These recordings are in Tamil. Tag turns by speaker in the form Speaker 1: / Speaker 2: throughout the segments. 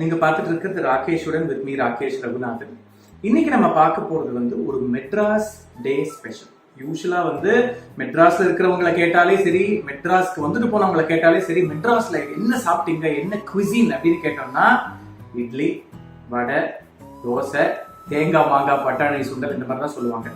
Speaker 1: நீங்க பார்த்துட்டு இருக்கிறது ராகேஷுடன் வித் மீ ராகேஷ் ரகுநாதன். இன்னைக்கு நம்ம பார்க்க போறது வந்து ஒரு மெட்ராஸ் டே ஸ்பெஷல். யூஸ்வலா வந்து மெட்ராஸ்ல இருக்கிறவங்களை கேட்டாலே சரி, மெட்ராஸ்க்கு வந்துட்டு போனவங்களை கேட்டாலே சரி, மெட்ராஸ்ல என்ன சாப்பிட்டீங்க, என்ன குவிசின் அப்படின்னு கேட்டோம்னா இட்லி, வடை, தோசை, தேங்காய் மாங்காய் பட்டாணி சுண்டல் இந்த மாதிரி தான் சொல்லுவாங்க.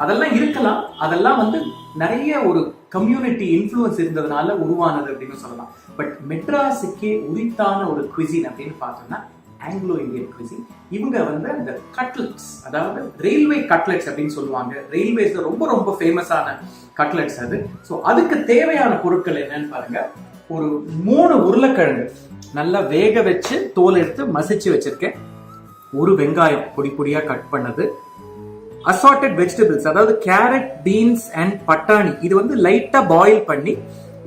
Speaker 1: அதெல்லாம் இருக்கலாம், அதெல்லாம் வந்து நிறைய ஒரு கம்யூனிட்டி இன்ஃப்ளூயன்ஸ் இருந்ததுனால உருவானது அப்படின்னு சொல்லலாம். பட் மெட்ராஸுக்கே உரித்தான ஒரு குவிசின் அப்படின்னு பார்த்தோம்னா ஆங்கிலோ இந்தியன் குவிசின். இவங்க வந்து அந்த கட்லெட்ஸ், அதாவது ரயில்வே கட்லெட்ஸ் அப்படின்னு சொல்லுவாங்க. ரயில்வேஸ்ல ரொம்ப ரொம்ப ஃபேமஸான கட்லெட்ஸ் அது. ஸோ அதுக்கு தேவையான பொருட்கள் என்னன்னு பாருங்க. ஒரு 3 உருளைக்கிழங்கு நல்லா வேக வச்சு தோல் எடுத்து மசிச்சு வச்சிருக்கேன். ஒரு வெங்காயம் பொடி பொடியா கட் பண்ணது, அசார்டட் வெஜிடபிள்ஸ் அதாவது கேரட், பீன்ஸ் அண்ட் பட்டாணி. இது வந்து லைட்டா பாயில் பண்ணி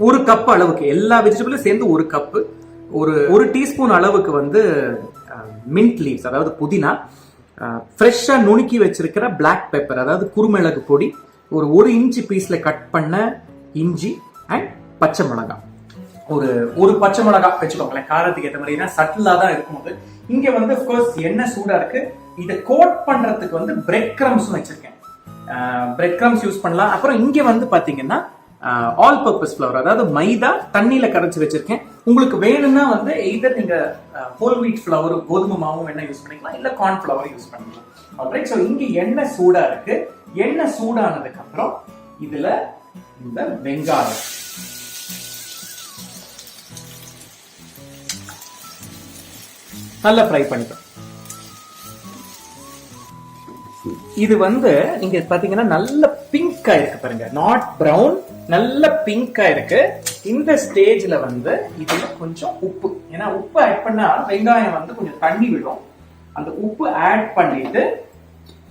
Speaker 1: 1 கப் அளவுக்கு எல்லா வெஜிடபிளும் சேர்ந்து 1 கப்பு, ஒரு டீஸ்பூன் அளவுக்கு வந்து மின்ட் லீவ்ஸ் அதாவது புதினா, ஃப்ரெஷ்ஷா நுணுக்கி வச்சிருக்கிற பிளாக் பெப்பர் அதாவது குருமிளகு பொடி, ஒரு இன்ச்சு பீஸ்ல கட் பண்ண இஞ்சி அண்ட் பச்சை மிளகாய். ஒரு பச்சை மிளகாய் வச்சுக்கோங்களேன், காரத்துக்கு ஏற்ற மாதிரி, சட்டிலா தான் இருக்கும். அது இங்க வந்து அஃப்கோர்ஸ் எண்ணெய் சூடா இருக்கு. இதை கோட் பண்றதுக்கு வந்து பிரெட் கிரம்ஸ் வச்சிருக்கேன். பிரெட் கிரம்ஸ் யூஸ் பண்ணலாம். அப்புறம் இங்க வந்து பாத்தீங்கன்னா ஆல் பர்பஸ் ஃபிளவர் அதாவது மைதா தண்ணியில கரைச்சு வச்சிருக்கேன். உங்களுக்கு வேணும்னா வந்து எய்தர் நீங்க ஹோல் வீட் ஃபிளவர் கோதுமை மாவும் வேணா யூஸ் பண்ணிக்கலாம், இல்ல கார்ன் ஃபிளவர் யூஸ் பண்ணிக்கலாம். ஆல்ரைட், ஸோ இங்க எண்ணெய் சூடா இருக்கு. எண்ணெய் சூடானதுக்கு அப்புறம் இதுல இந்த வெங்காயம் நல்லா ஃப்ரை பண்ணிக்கலாம். இது வந்து நீங்க பாத்தீங்கன்னா நல்ல பிங்கா இருக்கு பாருங்க, நாட் பிரவுன், நல்ல பிங்கா இருக்கு. இந்த ஸ்டேஜ்ல வந்து இதுல கொஞ்சம் உப்பு, ஏன்னா உப்பு ஆட் பண்ணா வெங்காயம் வந்து கொஞ்சம் தண்ணி விடும். அந்த உப்பு ஆட் பண்ணிட்டு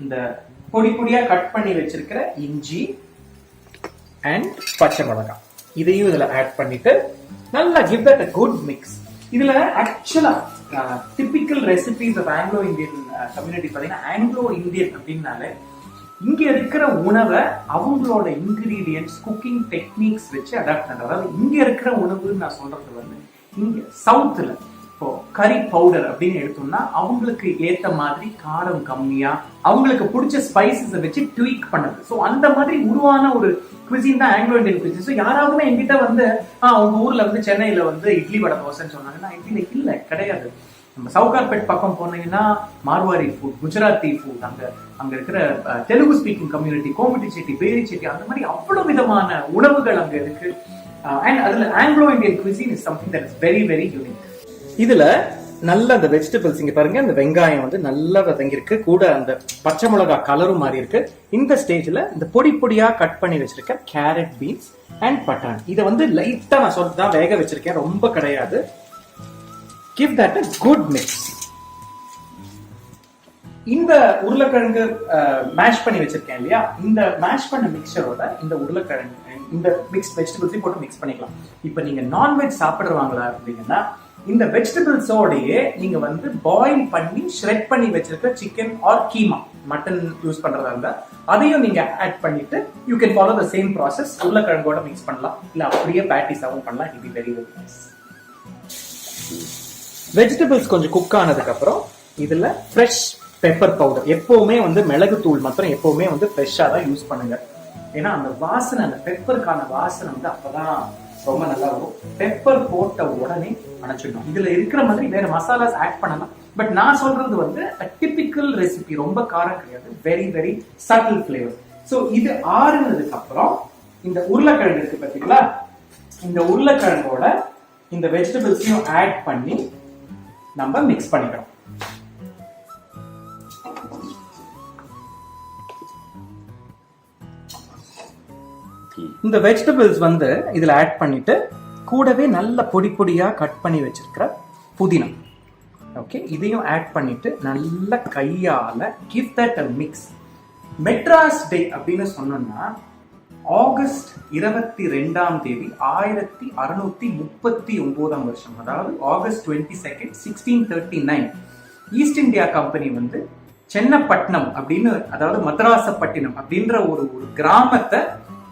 Speaker 1: இந்த பொடி பொடியா கட் பண்ணி வச்சிருக்கிற இஞ்சி அண்ட் பச்சை மிளகாய் இதையும் இதுல ஆட் பண்ணிட்டு நல்லா give that a good mix. இதுல ஆக்சுவலா typical recipes of Anglo Indian community பாத்தீங்கன்னா, ஆங்கிலோ இந்தியன் அப்படின்னாலே இங்க இருக்கிற உணவை அவங்களோட இன்கிரீடியன்ட்ஸ், குக்கிங் டெக்னிக்ஸ் வச்சு அடாப்ட் பண்றது. அதாவது இங்க இருக்கிற உணவுன்னு நான் சொல்றது வந்து, இங்க சவுத்துல இப்போ கறி பவுடர் அப்படின்னு எடுத்தோம்னா அவங்களுக்கு ஏத்த மாதிரி காரம் கம்மியா, அவங்களுக்கு பிடிச்ச ஸ்பைசஸை வச்சு ட்வீக் பண்ணது. ஸோ அந்த மாதிரி உருவான ஒரு குவிசின் தான் ஆங்கிலோ இந்தியன் குவிசின். ஸோ யாராவதுமே என்கிட்ட வந்து உங்க ஊர்ல வந்து சென்னையில வந்து இட்லி வடை தோசைன்னு சொன்னாங்கன்னா, இட்லியில இல்ல, கிடையாது. நம்ம சவுகார்பேட் பக்கம் போனீங்கன்னா மார்வாரி ஃபுட், குஜராத்தி ஃபுட், அங்க இருக்கிற தெலுங்கு ஸ்பீக்கிங் கம்யூனிட்டி, கோமிட்டி செட்டி, பேரி செட்டி, அந்த மாதிரி அவ்வளவு விதமான உணவுகள் அங்க இருக்கு. அண்ட் அதுல Anglo Indian cuisine is something that is very very unique. இதுல நல்ல அந்த வெஜிடபிள்ஸ் இங்க பாருங்க, அந்த வெங்காயம் வந்து நல்லா வதங்கிருக்கு, கூட அந்த பச்சை மிளகாய் கலரும் மாறி இருக்கு. இந்த ஸ்டேஜ்ல இந்த பொடி பொடியா கட் பண்ணி வச்சிருக்க கேரட், பீன்ஸ் அண்ட் பட்டாணி இதை வந்து லைட்டா நான் சொல்றதுதான் வேக வச்சிருக்கேன், ரொம்ப கிடையாது. Give that a good mix. இந்த உருளைக்கிழங்கு மேஷ் பண்ணி வச்சிருக்கேன் இல்லையா, இந்த மேஷ் பண்ண மிக்சரோட இந்த உருளைக்கிழங்கு இந்த மிக்ஸ் வெஜிடபிள்ஸையும் போட்டு மிக்ஸ் பண்ணிக்கலாம். இப்ப நீங்க நான்வெஜ் சாப்பிடுவாங்களா அப்படின்னா, இந்த வெஜிடபிள்ஸோடயே நீங்க வந்து பாயில் பண்ணி ஷ்ரெட் பண்ணி வச்சிருக்க chicken or keema, mutton use பண்றதா இருந்தா அதையும் நீங்க ஆட் பண்ணிட்டு you can follow the same process. உருளைக்கிழங்கோட மிக்ஸ் பண்ணலாம், இல்ல அப்படியே பேட்டிஸாவும் பண்ணலாம். இது வெரி வெரி நைஸ். வெஜிடபிள்ஸ் கொஞ்சம் குக் ஆனதுக்கு அப்புறம் இதுல ஃப்ரெஷ் பெப்பர் பவுடர், எப்பவுமே வந்து மிளகு தூள் மாத்திரம் எப்பவுமே வந்து ஃப்ரெஷ்ஷா தான் யூஸ் பண்ணுங்க. ஏன்னா அந்த வாசனை, அந்த பெப்பருக்கான வாசனை வந்து அப்பதான் ரொம்ப நல்லா இருக்கும். பெப்பர் போட்ட உடனே அணைச்சிடணும். இதுல இருக்கிற மாதிரி வேற மசாலாஸ் ஆட் பண்ணலாம். பட் நான் சொல்றது வந்து டிபிக்கல் ரெசிபி, ரொம்ப காரம் கிடையாது, very very subtle flavour. So இது ஆறுனதுக்கு அப்புறம் இந்த உருளைக்கிழங்கு இருக்கு பாத்தீங்களா, இந்த உருளைக்கிழங்கோட இந்த வெஜிடபிள்ஸையும் ஆட் பண்ணி நம்ம மிக்ஸ் பண்ணிக்கிறோம். இந்த வெஜிடபிள்ஸ் வந்து இதுல ஆட் பண்ணிட்டு கூடவே நல்ல பொடி பொடியா கட் பண்ணி வச்சிருக்கிற புதினா, ஓகே, இதையும் ஆட் பண்ணிட்டு நல்ல கையால give that a mix. Madras Day அப்படின்னு சொன்னோம்னா ஆகஸ்ட் 22ஆம் தேதி 1639ஆம் வருஷம், அதாவது ஆகஸ்ட் 22, 1639 ஈஸ்ட் இந்தியா கம்பெனி வந்து சென்னப்பட்டினம் அப்படின்னு, அதாவது மദ്രാസப்பட்டினம் அப்படின்ற ஒரு கிராமத்தை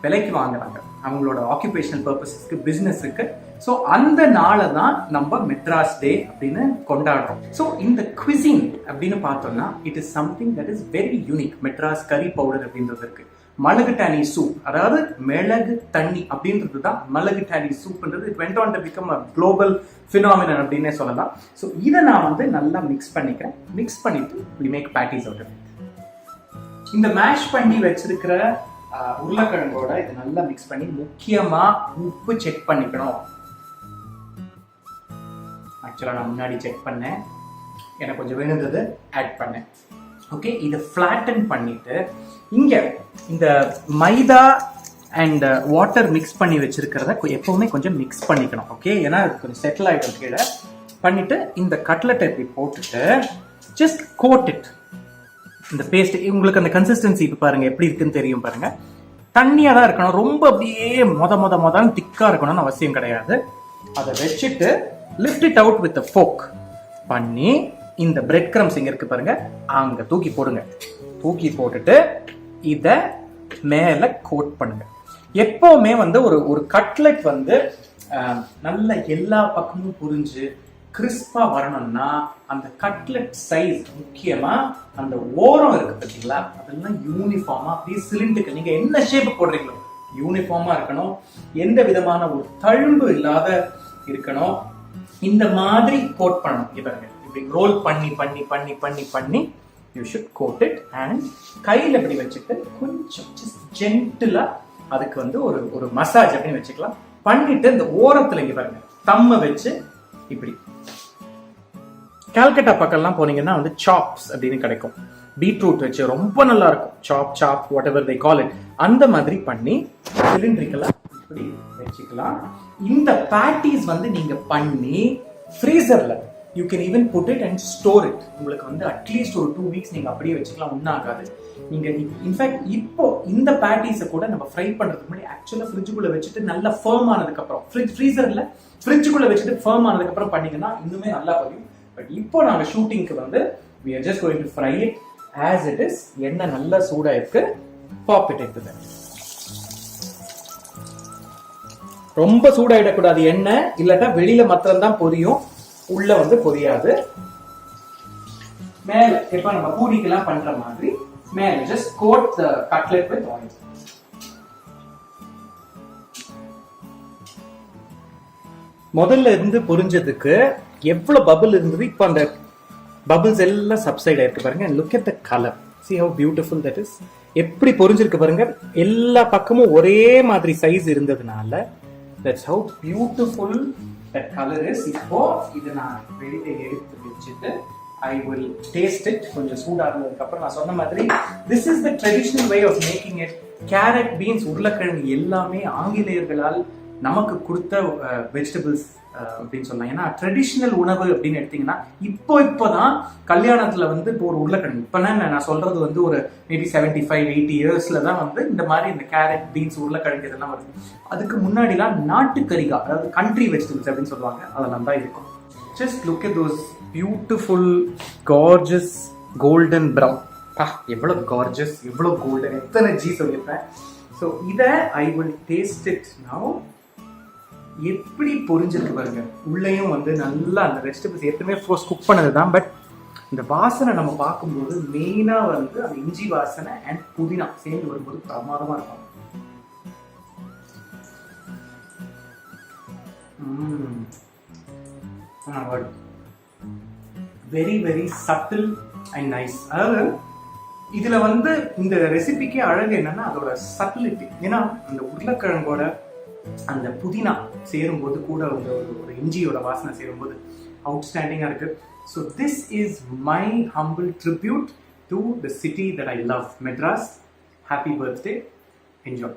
Speaker 1: விலைக்கு வாங்குறாங்க அவங்களோட ஆக்குபேஷனல் பர்பஸஸ்க்கு, பிசினஸுக்கு. ஸோ அந்த நாளை தான் நம்ம மெட்ராஸ் டே அப்படின்னு கொண்டாடுறோம். ஸோ இந்த குவிசின் அப்படின்னு பார்த்தோம்னா it is something that is very unique. Madras கறி பவுடர் அப்படின்றது இருக்கு. மிளகு டானி சூப், அதாவது மிளகு தண்ணி அப்படின்றது தான் மிளகு டானி சூப்ன்றது. It went on to become a global phenomenon அப்படின்னே சொல்லலாம். ஸோ இதை நான் வந்து நல்லா மிக்ஸ் பண்ணிக்கிறேன். மிக்ஸ் பண்ணிட்டு we make patties out of it. இந்த மேஷ் பண்ணி வச்சிருக்கிற உருளைக்கிழங்கோட இதை நல்லா மிக்ஸ் பண்ணி முக்கியமா உப்பு செக் பண்ணிக்கணும். ஆக்சுவலா நான் முன்னாடி செக் பண்ணேன், எனக்கு கொஞ்சம் வேணுந்தது ஆட் பண்ணேன். ஓகே, இதை ஃபிளாட்டன் பண்ணிட்டு இங்க இந்த மைதா அண்ட் வாட்டர் மிக்ஸ் பண்ணி வச்சிருக்கிறத எப்பவுமே கொஞ்சம் மிக்ஸ் பண்ணிக்கணும். ஓகே, ஏன்னா அது கொஞ்சம் செட்டில் ஆகிடும் கீழே. பண்ணிட்டு இந்த கட்லெட்டை இப்படி போட்டுட்டு ஜஸ்ட் கோட் இட். இந்த பேஸ்ட் உங்களுக்கு அந்த கன்சிஸ்டன்சி இப்போ பாருங்க எப்படி இருக்குன்னு தெரியும் பாருங்க. தண்ணியா தான் இருக்கணும், ரொம்ப அப்படியே மொதன்னு திக்கா இருக்கணும்னு அவசியம் கிடையாது. அதை வச்சுட்டு lift it out with folk பண்ணி இந்த பிரெட் கிரம்ஸ் இங்க இருக்கு பாருங்க, அங்க தூக்கி போடுங்க. தூக்கி போட்டுட்டு இத மேல கோட் பண்ணுங்க. எப்பவுமே வந்து ஒரு கட்லெட் வந்து நல்ல எல்லா பக்கமும் புரிஞ்சு கிறிஸ்பா வரணும்னா அந்த கட்லெட் சைஸ், முக்கியமா அந்த ஓரம் இருக்கு பார்த்தீங்களா, அதெல்லாம் யூனிஃபார்மா அப்படியே சிலிண்டுக்கு நீங்க என்ன ஷேப் போடுறீங்களோ யூனிஃபார்மா இருக்கணும். எந்த விதமான ஒரு தழும்பு இல்லாத இருக்கணும். இந்த மாதிரி கோட் பண்ணணும். இவங்க இப்படி ரோல் பண்ணி பண்ணி பண்ணி பண்ணி பண்ணி you should coat it. And கையில் இப்படி வச்சுட்டு கொஞ்சம் ஜென்டிலா அதுக்கு வந்து ஒரு மசாஜ் அப்படின்னு வச்சுக்கலாம். பண்ணிட்டு இந்த ஓரத்துல இங்க பாருங்க தம்ம வச்சு இப்படி. கல்கட்டா பக்கம்லாம் போனீங்கன்னா வந்து சாப்ஸ் அப்படின்னு கிடைக்கும், பீட்ரூட் வச்சு ரொம்ப நல்லா இருக்கும். சாப் what ever they call it. அந்த மாதிரி பண்ணி சிலிண்ட்ரிக்கலா இப்படி வச்சுக்கலாம். இந்த பேட்டிஸ் வந்து நீங்க பண்ணி ஃப்ரீசர்ல you can even put it and store it. உங்களுக்கு வந்து அட்லீஸ்ட் ஒரு 2 வீக்ஸ் நீங்க அப்படியே வச்சுக்கலாம், ஒன்றும் ஆகாது. நீங்க இன்ஃபேக்ட் இப்போ இந்த பேட்டிஸை கூட நம்ம ஃப்ரை பண்றதுக்கு முன்னாடி ஆக்சுவலா ஃப்ரிட்ஜுக்குள்ள வச்சுட்டு நல்லா ஃபர்ம் ஆனதுக்கு அப்புறம் ஃப்ரீசர்ல ஃப்ரிட்ஜுக்குள்ள வச்சுட்டு ஃபர்ம் ஆனதுக்கு அப்புறம் பண்ணீங்கன்னா இன்னுமே நல்லா பதியும். பட் இப்போ நாங்க ஷூட்டிங்க்கு வந்து we are just going to fry it as it is. எண்ணெய் நல்லா சூடா இருக்கு. Pop it into that. ரொம்ப சூடாயிடக்கூடாது எண்ணெய், இல்லாட்டா வெளியில மாத்திரம் தான் பொரியும், உள்ள வந்து பொரியாது. மேல இப்ப நம்ம பூரிக்கெல்லாம் பண்ற மாதிரி மேல just coat the cutlet with oil. முதல்ல இருந்து பொரிஞ்சதுக்கு எவ்வளவு பபிள் இருந்தது, இப்போ அந்த பபிள்ஸ் எல்லாம் சப்சைட் ஆயிருக்கு பாருங்க. Look at the colour, see how beautiful that is. எப்படி பொரிஞ்சிருக்கு பாருங்க. எல்லா பக்கமும் ஒரே மாதிரி சைஸ் இருந்ததுனால that's how beautiful that color is. இப்போ இதை நான் வெளியில எடுத்து வச்சுட்டு I will taste it. கொஞ்சம் சூடானதுக்கு அப்புறம் நான் சொன்ன மாதிரி this is the traditional way of making it. Carrot, beans, உருளைக்கிழங்கு எல்லாமே ஆங்கிலேயர்களால் நமக்கு கொடுத்த வெஜிடபிள்ஸ் அப்படின்னு சொல்லலாம். ஏன்னா ட்ரெடிஷ்னல் உணவு அப்படின்னு எடுத்தீங்கன்னா இப்போதான் கல்யாணத்துல வந்து இப்போ ஒரு உருளைக்கிழங்கு, இப்போனா நான் சொல்றது வந்து ஒரு மேபி 75-80 இயர்ஸ்ல தான் வந்து இந்த மாதிரி இந்த கேரட், பீன்ஸ், உருளைக்கிழங்கு இதெல்லாம் வருது. அதுக்கு முன்னாடிலாம் நாட்டுக்கறிகா, அதாவது கண்ட்ரி வெஜிடபிள்ஸ் அப்படின்னு சொல்லுவாங்க, அதெல்லாம் தான் இருக்கும். Just look at those beautiful Gorges golden brown. எவ்வளவு கார்ஜஸ், எவ்வளவு கோல்டன், எத்தனை ஜி சொல்லியிருப்பேன். ஸோ இதை I will taste it now. எப்படி பொரிஞ்சிருக்கு பாருங்க. உள்ளேயும் வந்து நல்லா அந்த வெஜிடபிள்ஸ் ஏற்கனவே ஃபோர்ஸ் குக் பண்ணது தான். பட் இந்த வாசனை நம்ம பார்க்கும்போது மெயினா வந்து அந்த இஞ்சி வாசனை அண்ட் புதினா சேர்ந்து வரும்போது பிரமாதமா இருக்கும். Very very subtle and nice. அதாவது இதுல வந்து இந்த ரெசிபிக்கே அழகு என்னன்னா அதோட சட்டிலிட்டி. ஏன்னா அந்த உருளைக்கிழங்கோட அந்த புதினா சேரும்போது கூட ஒரு இஞ்சியோட வாசனை சேரும்போது அவுட்ஸ்டாண்டிங்கா இருக்கு. So this is my humble tribute to the city that I love, Madras. Happy birthday, enjoy.